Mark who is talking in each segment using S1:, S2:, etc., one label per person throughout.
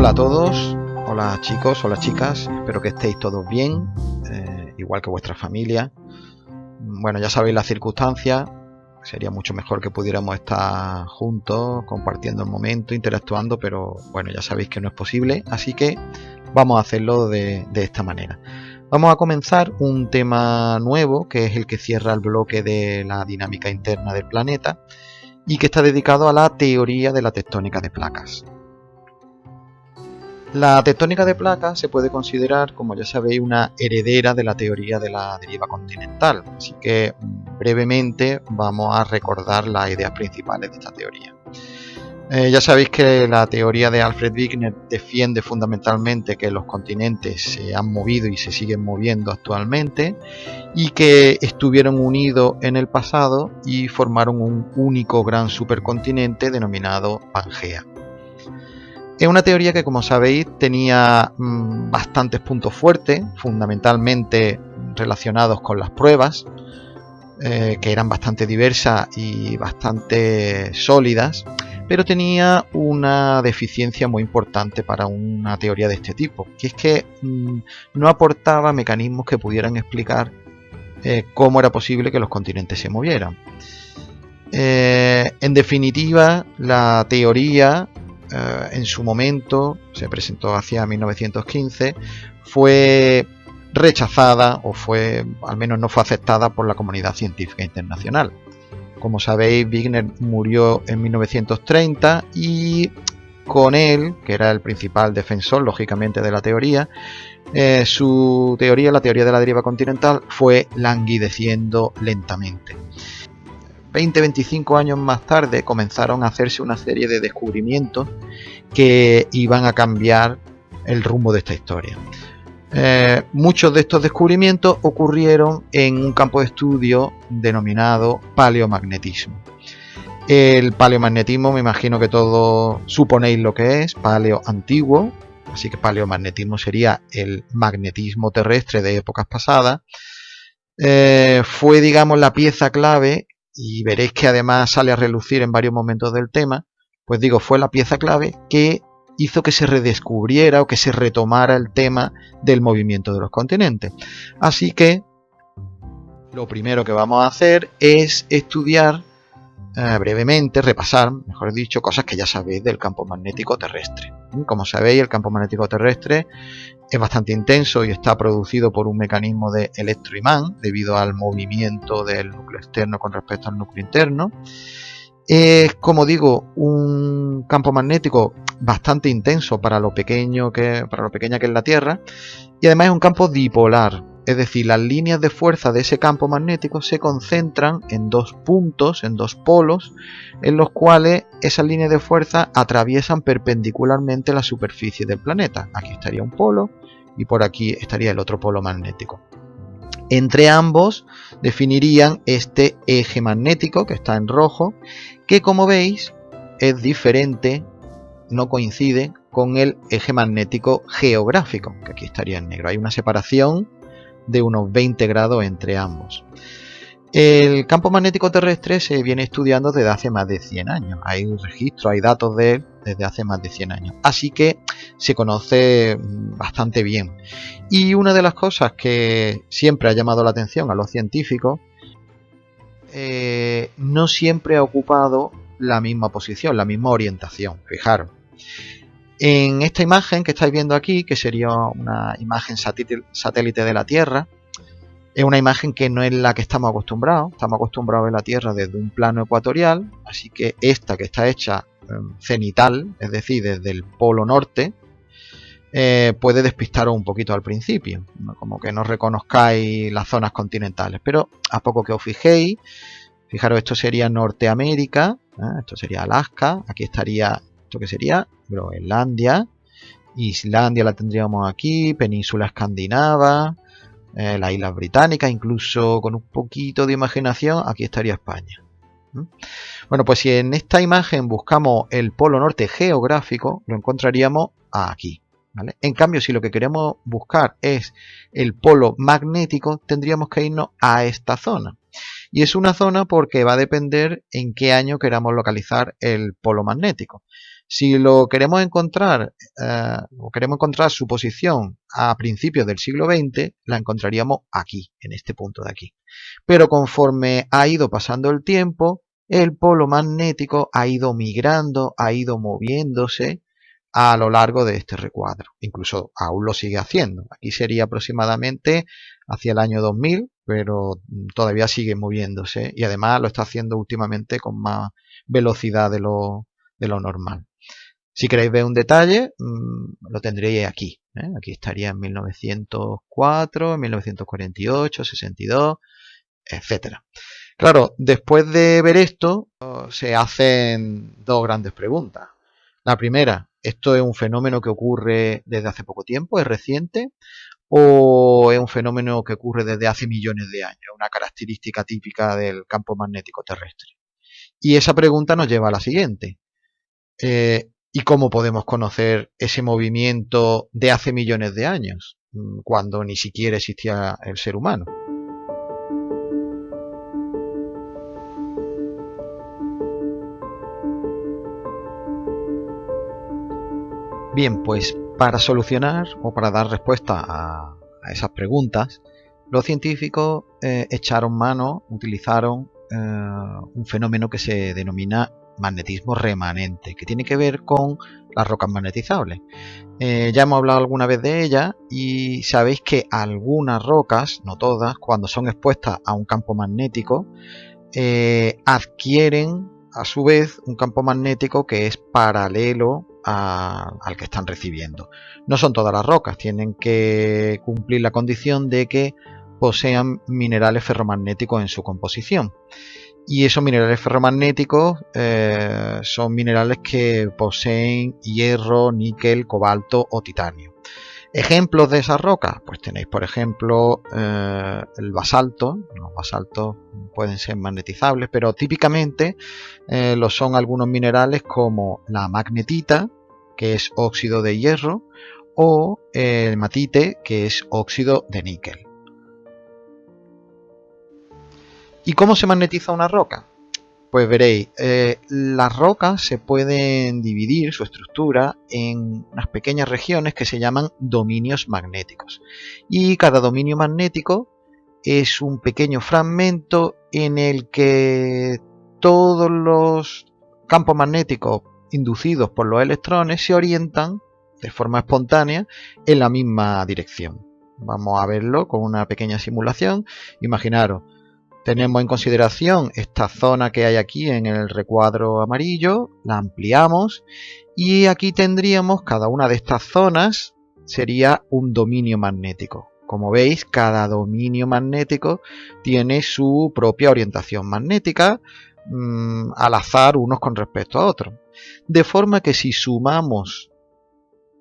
S1: Hola a todos, hola chicos, hola chicas, espero que estéis todos bien, igual que vuestra familia. Bueno, ya sabéis las circunstancias, sería mucho mejor que pudiéramos estar juntos, compartiendo el momento, interactuando, pero bueno, ya sabéis que no es posible, así que vamos a hacerlo de esta manera. Vamos a comenzar un tema nuevo, que es el que cierra el bloque de la dinámica interna del planeta y que está dedicado a la teoría de la tectónica de placas. La tectónica de placas se puede considerar, como ya sabéis, una heredera de la teoría de la deriva continental, así que brevemente vamos a recordar las ideas principales de esta teoría. Ya sabéis que la teoría de Alfred Wegener defiende fundamentalmente que los continentes se han movido y se siguen moviendo actualmente y que estuvieron unidos en el pasado y formaron un único gran supercontinente denominado Pangea. Es una teoría que, como sabéis, tenía bastantes puntos fuertes, fundamentalmente relacionados con las pruebas, que eran bastante diversas y bastante sólidas, pero tenía una deficiencia muy importante para una teoría de este tipo, que es que no aportaba mecanismos que pudieran explicar cómo era posible que los continentes se movieran. En definitiva, la teoría en su momento, se presentó hacia 1915, fue rechazada o al menos no fue aceptada por la comunidad científica internacional. Como sabéis, Wegener murió en 1930 y con él, que era el principal defensor, lógicamente, de la teoría, su teoría, la teoría de la deriva continental, fue languideciendo lentamente. 20-25 años más tarde comenzaron a hacerse una serie de descubrimientos que iban a cambiar el rumbo de esta historia. Muchos de estos descubrimientos ocurrieron en un campo de estudio denominado paleomagnetismo. El paleomagnetismo, me imagino que todos suponéis lo que es, paleo antiguo, así que paleomagnetismo sería el magnetismo terrestre de épocas pasadas. Fue, digamos, la pieza clave, y veréis que además sale a relucir en varios momentos del tema, pues digo, fue la pieza clave que hizo que se redescubriera o que se retomara el tema del movimiento de los continentes. Así que lo primero que vamos a hacer es estudiar brevemente, repasar, mejor dicho, cosas que ya sabéis del campo magnético terrestre. Como sabéis, el campo magnético terrestre es bastante intenso y está producido por un mecanismo de electroimán debido al movimiento del núcleo externo con respecto al núcleo interno. Es, como digo, un campo magnético bastante intenso para lo pequeña que es la Tierra, y además es un campo dipolar, es decir, las líneas de fuerza de ese campo magnético se concentran en dos puntos, en dos polos, en los cuales esas líneas de fuerza atraviesan perpendicularmente la superficie del planeta. Aquí estaría un polo y por aquí estaría el otro polo magnético. Entre ambos definirían este eje magnético que está en rojo, que, como veis, es diferente, no coincide con el eje magnético geográfico, que aquí estaría en negro. Hay una separación de unos 20 grados entre ambos. El campo magnético terrestre se viene estudiando desde hace más de 100 años. Hay registros, hay datos de él desde hace más de 100 años. Así que se conoce bastante bien. Y una de las cosas que siempre ha llamado la atención a los científicos, no siempre ha ocupado la misma posición, la misma orientación. Fijaros. En esta imagen que estáis viendo aquí, que sería una imagen satélite de la Tierra, es una imagen que no es la que estamos acostumbrados. Estamos acostumbrados a ver la Tierra desde un plano ecuatorial, así que esta, que está hecha cenital, es decir, desde el polo norte, puede despistaros un poquito al principio, como que no reconozcáis las zonas continentales, pero a poco que os fijéis, fijaros, esto sería Norteamérica, esto sería Alaska, aquí estaría esto que sería Groenlandia, Islandia la tendríamos aquí, península escandinava, las Islas Británicas, incluso con un poquito de imaginación, aquí estaría España. Bueno, pues si en esta imagen buscamos el polo norte geográfico, lo encontraríamos aquí, ¿vale? En cambio, si lo que queremos buscar es el polo magnético, tendríamos que irnos a esta zona. Y es una zona porque va a depender en qué año queramos localizar el polo magnético. Si lo queremos encontrar o queremos encontrar su posición a principios del siglo XX, la encontraríamos aquí, en este punto de aquí. Pero conforme ha ido pasando el tiempo, el polo magnético ha ido migrando, ha ido moviéndose a lo largo de este recuadro. Incluso aún lo sigue haciendo. Aquí sería aproximadamente hacia el año 2000, pero todavía sigue moviéndose y además lo está haciendo últimamente con más velocidad de lo normal. Si queréis ver un detalle, lo tendréis aquí. Aquí estaría en 1904, 1948, 62, etcétera. Claro, después de ver esto, se hacen dos grandes preguntas. La primera, ¿esto es un fenómeno que ocurre desde hace poco tiempo? ¿Es reciente? ¿O es un fenómeno que ocurre desde hace millones de años? Una característica típica del campo magnético terrestre. Y esa pregunta nos lleva a la siguiente. ¿Y cómo podemos conocer ese movimiento de hace millones de años, cuando ni siquiera existía el ser humano? Bien, pues para solucionar o para dar respuesta a esas preguntas, los científicos echaron mano, utilizaron un fenómeno que se denomina magnetismo remanente, que tiene que ver con las rocas magnetizables. Ya hemos hablado alguna vez de ellas y sabéis que algunas rocas, no todas, cuando son expuestas a un campo magnético, adquieren a su vez un campo magnético que es paralelo al que están recibiendo. No son todas las rocas, tienen que cumplir la condición de que posean minerales ferromagnéticos en su composición. Y esos minerales ferromagnéticos son minerales que poseen hierro, níquel, cobalto o titanio. Ejemplos de esas rocas, pues tenéis por ejemplo el basalto. Los basaltos pueden ser magnetizables, pero típicamente lo son algunos minerales como la magnetita, que es óxido de hierro, o el matite, que es óxido de níquel. ¿Y cómo se magnetiza una roca? Pues veréis, las rocas se pueden dividir su estructura en unas pequeñas regiones que se llaman dominios magnéticos. Y cada dominio magnético es un pequeño fragmento en el que todos los campos magnéticos inducidos por los electrones se orientan de forma espontánea en la misma dirección. Vamos a verlo con una pequeña simulación. Imaginaros, tenemos en consideración esta zona que hay aquí en el recuadro amarillo, la ampliamos y aquí tendríamos cada una de estas zonas sería un dominio magnético. Como veis, cada dominio magnético tiene su propia orientación magnética, al azar unos con respecto a otros. De forma que si sumamos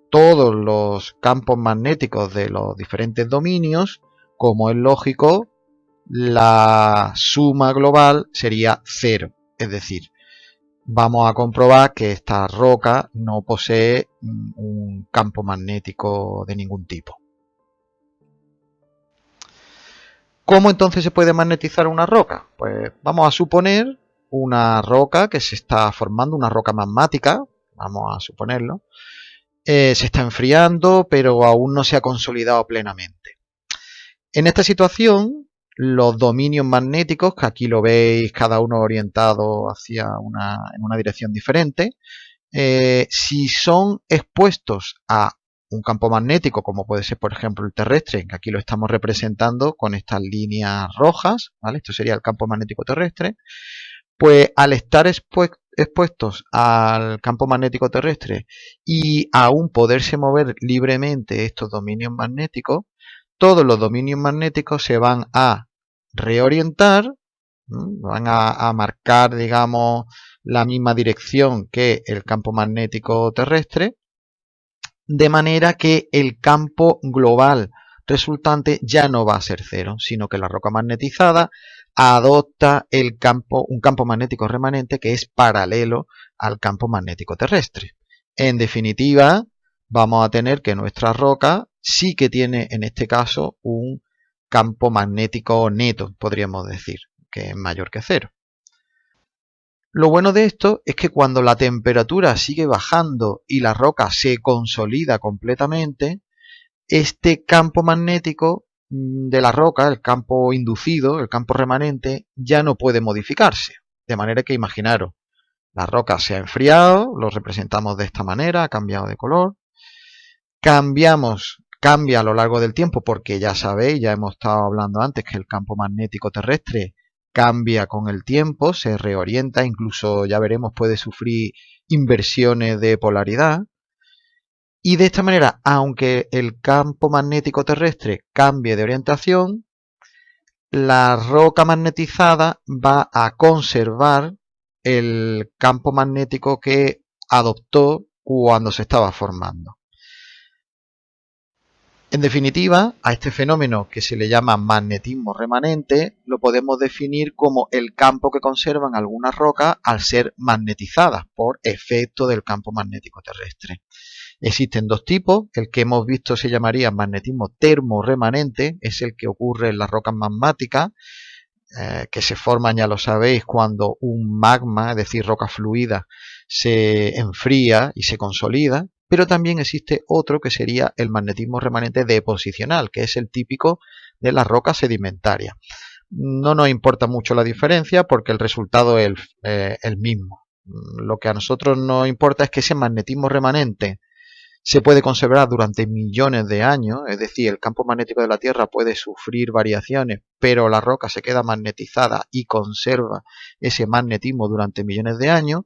S1: todos los campos magnéticos de los diferentes dominios, como es lógico, la suma global sería 0. Es decir, vamos a comprobar que esta roca no posee un campo magnético de ningún tipo. ¿Cómo entonces se puede magnetizar una roca? Pues vamos a suponer una roca que se está formando, una roca magmática, vamos a suponerlo, se está enfriando, pero aún no se ha consolidado plenamente. En esta situación, los dominios magnéticos, que aquí lo veis cada uno orientado hacia en una dirección diferente, si son expuestos a un campo magnético, como puede ser por ejemplo el terrestre, que aquí lo estamos representando con estas líneas rojas, ¿vale? Esto sería el campo magnético terrestre, pues al estar expuestos al campo magnético terrestre y aún poderse mover libremente estos dominios magnéticos, todos los dominios magnéticos se van a reorientar, van a marcar, digamos, la misma dirección que el campo magnético terrestre, de manera que el campo global resultante ya no va a ser cero, sino que la roca magnetizada adopta un campo magnético remanente que es paralelo al campo magnético terrestre. En definitiva, vamos a tener que nuestra roca sí que tiene en este caso un campo magnético neto, podríamos decir, que es mayor que cero. Lo bueno de esto es que cuando la temperatura sigue bajando y la roca se consolida completamente, este campo magnético de la roca, el campo inducido, el campo remanente, ya no puede modificarse. De manera que imaginaros, la roca se ha enfriado, lo representamos de esta manera, ha cambiado de color. Cambia a lo largo del tiempo porque ya sabéis, ya hemos estado hablando antes que el campo magnético terrestre cambia con el tiempo, se reorienta, incluso ya veremos puede sufrir inversiones de polaridad. Y de esta manera, aunque el campo magnético terrestre cambie de orientación, la roca magnetizada va a conservar el campo magnético que adoptó cuando se estaba formando. En definitiva, a este fenómeno que se le llama magnetismo remanente lo podemos definir como el campo que conservan algunas rocas al ser magnetizadas por efecto del campo magnético terrestre. Existen dos tipos, el que hemos visto se llamaría magnetismo termorremanente, es el que ocurre en las rocas magmáticas, que se forman, ya lo sabéis, cuando un magma, es decir, roca fluida, se enfría y se consolida, pero también existe otro que sería el magnetismo remanente deposicional, que es el típico de las rocas sedimentarias. No nos importa mucho la diferencia porque el resultado es el mismo. Lo que a nosotros nos importa es que ese magnetismo remanente se puede conservar durante millones de años, es decir, el campo magnético de la Tierra puede sufrir variaciones, pero la roca se queda magnetizada y conserva ese magnetismo durante millones de años,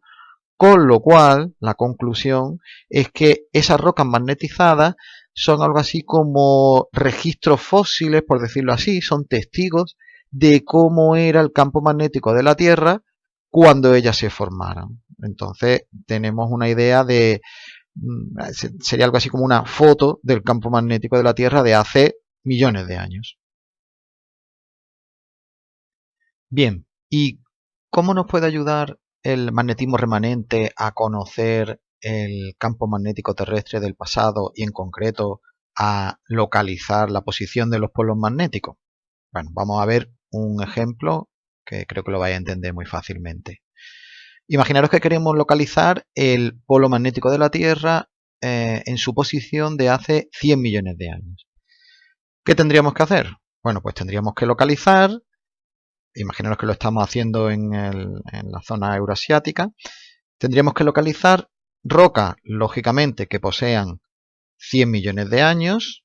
S1: con lo cual la conclusión es que esas rocas magnetizadas son algo así como registros fósiles, por decirlo así, son testigos de cómo era el campo magnético de la Tierra cuando ellas se formaron. Entonces tenemos una idea de sería algo así como una foto del campo magnético de la Tierra de hace millones de años. Bien, ¿y cómo nos puede ayudar el magnetismo remanente a conocer el campo magnético terrestre del pasado y en concreto a localizar la posición de los polos magnéticos? Bueno, vamos a ver un ejemplo que creo que lo vais a entender muy fácilmente. Imaginaros que queremos localizar el polo magnético de la Tierra en su posición de hace 100 millones de años. ¿Qué tendríamos que hacer? Bueno, pues tendríamos que localizar, imaginaros que lo estamos haciendo en la zona euroasiática, tendríamos que localizar rocas, lógicamente, que posean 100 millones de años,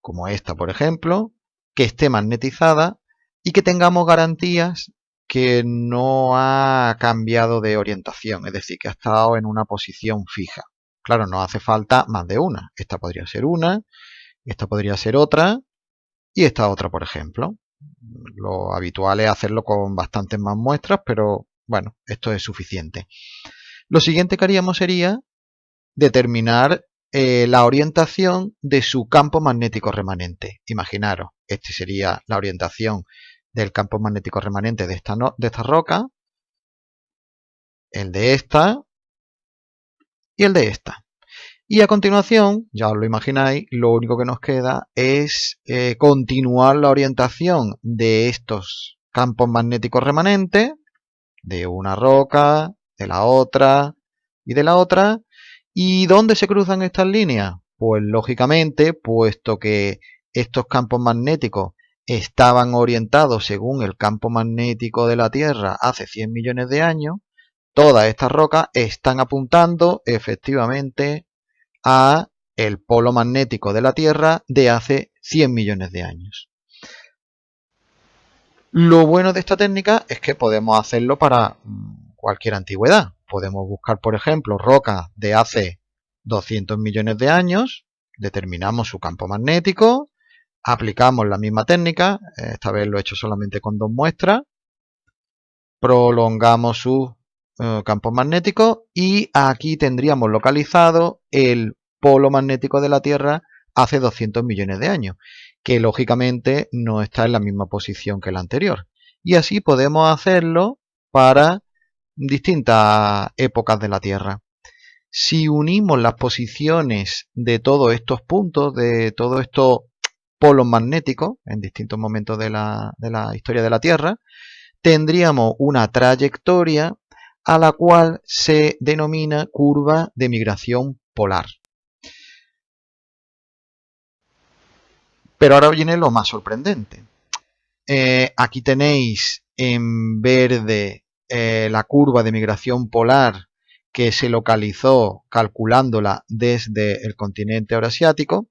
S1: como esta, por ejemplo, que esté magnetizada y que tengamos garantías que no ha cambiado de orientación, es decir, que ha estado en una posición fija. Claro, no hace falta más de una. Esta podría ser una, esta podría ser otra y esta otra, por ejemplo. Lo habitual es hacerlo con bastantes más muestras, pero bueno, esto es suficiente. Lo siguiente que haríamos sería determinar la orientación de su campo magnético remanente. Imaginaros, esta sería la orientación del campo magnético remanente de esta roca, el de esta y el de esta. Y a continuación, ya os lo imagináis, lo único que nos queda es continuar la orientación de estos campos magnéticos remanentes, de una roca, de la otra y de la otra. ¿Y dónde se cruzan estas líneas? Pues lógicamente, puesto que estos campos magnéticos estaban orientados según el campo magnético de la Tierra hace 100 millones de años, todas estas rocas están apuntando efectivamente a el polo magnético de la Tierra de hace 100 millones de años. Lo bueno de esta técnica es que podemos hacerlo para cualquier antigüedad. Podemos buscar, por ejemplo, rocas de hace 200 millones de años, determinamos su campo magnético, aplicamos la misma técnica, esta vez lo he hecho solamente con 2 muestras, prolongamos su campo magnético y aquí tendríamos localizado el polo magnético de la Tierra hace 200 millones de años, que lógicamente no está en la misma posición que el anterior. Y así podemos hacerlo para distintas épocas de la Tierra. Si unimos las posiciones de todos estos puntos, de todos estos polos magnéticos en distintos momentos de la historia de la Tierra, tendríamos una trayectoria a la cual se denomina curva de migración polar. Pero ahora viene lo más sorprendente. Aquí tenéis en verde la curva de migración polar que se localizó calculándola desde el continente eurasiático,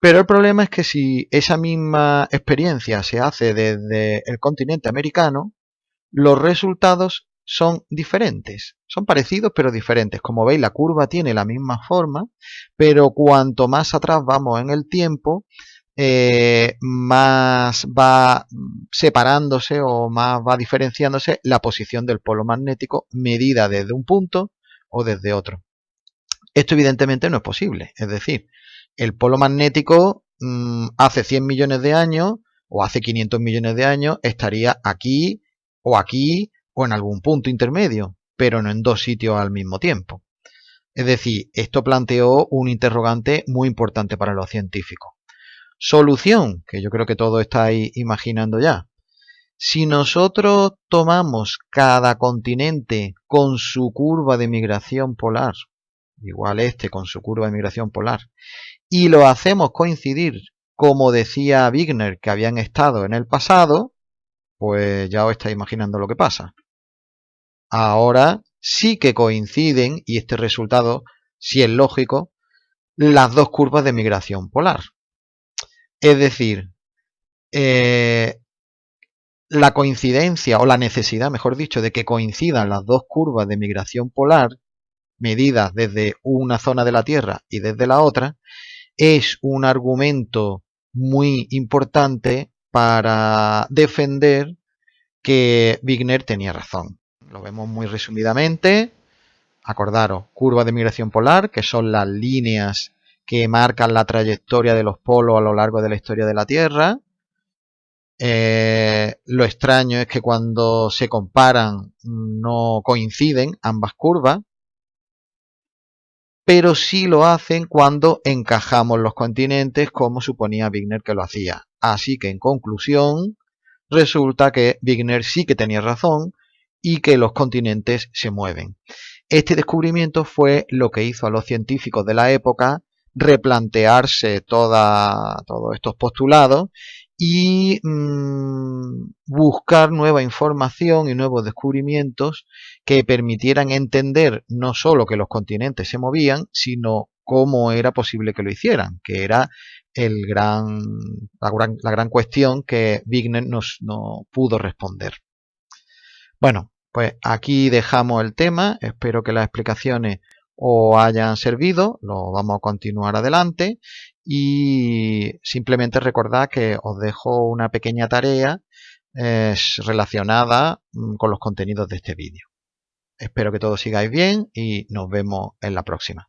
S1: pero el problema es que si esa misma experiencia se hace desde el continente americano, los resultados son diferentes, son parecidos pero diferentes. Como veis, la curva tiene la misma forma, pero cuanto más atrás vamos en el tiempo, más va separándose o más va diferenciándose la posición del polo magnético medida desde un punto o desde otro. Esto evidentemente no es posible, es decir, el polo magnético hace 100 millones de años o hace 500 millones de años estaría aquí o en algún punto intermedio, pero no en dos sitios al mismo tiempo. Es decir, esto planteó un interrogante muy importante para los científicos. Solución, que yo creo que todos estáis imaginando ya. Si nosotros tomamos cada continente con su curva de migración polar, igual este con su curva de migración polar, y lo hacemos coincidir, como decía Wigner, que habían estado en el pasado, pues ya os estáis imaginando lo que pasa. Ahora sí que coinciden, y este resultado sí es lógico, las dos curvas de migración polar. Es decir, la coincidencia o la necesidad, mejor dicho, de que coincidan las dos curvas de migración polar medidas desde una zona de la Tierra y desde la otra es un argumento muy importante para defender que Wigner tenía razón. Lo vemos muy resumidamente. Acordaros, curva de migración polar, que son las líneas que marcan la trayectoria de los polos a lo largo de la historia de la Tierra. Lo extraño es que cuando se comparan no coinciden ambas curvas, pero sí lo hacen cuando encajamos los continentes como suponía Wigner que lo hacía. Así que en conclusión, resulta que Wigner sí que tenía razón y que los continentes se mueven. Este descubrimiento fue lo que hizo a los científicos de la época replantearse todos estos postulados y buscar nueva información y nuevos descubrimientos que permitieran entender no solo que los continentes se movían, sino cómo era posible que lo hicieran, que era la gran cuestión que Wigner no pudo responder. Bueno, pues aquí dejamos el tema, espero que las explicaciones os hayan servido, lo vamos a continuar adelante y simplemente recordad que os dejo una pequeña tarea relacionada con los contenidos de este vídeo. Espero que todos sigáis bien y nos vemos en la próxima.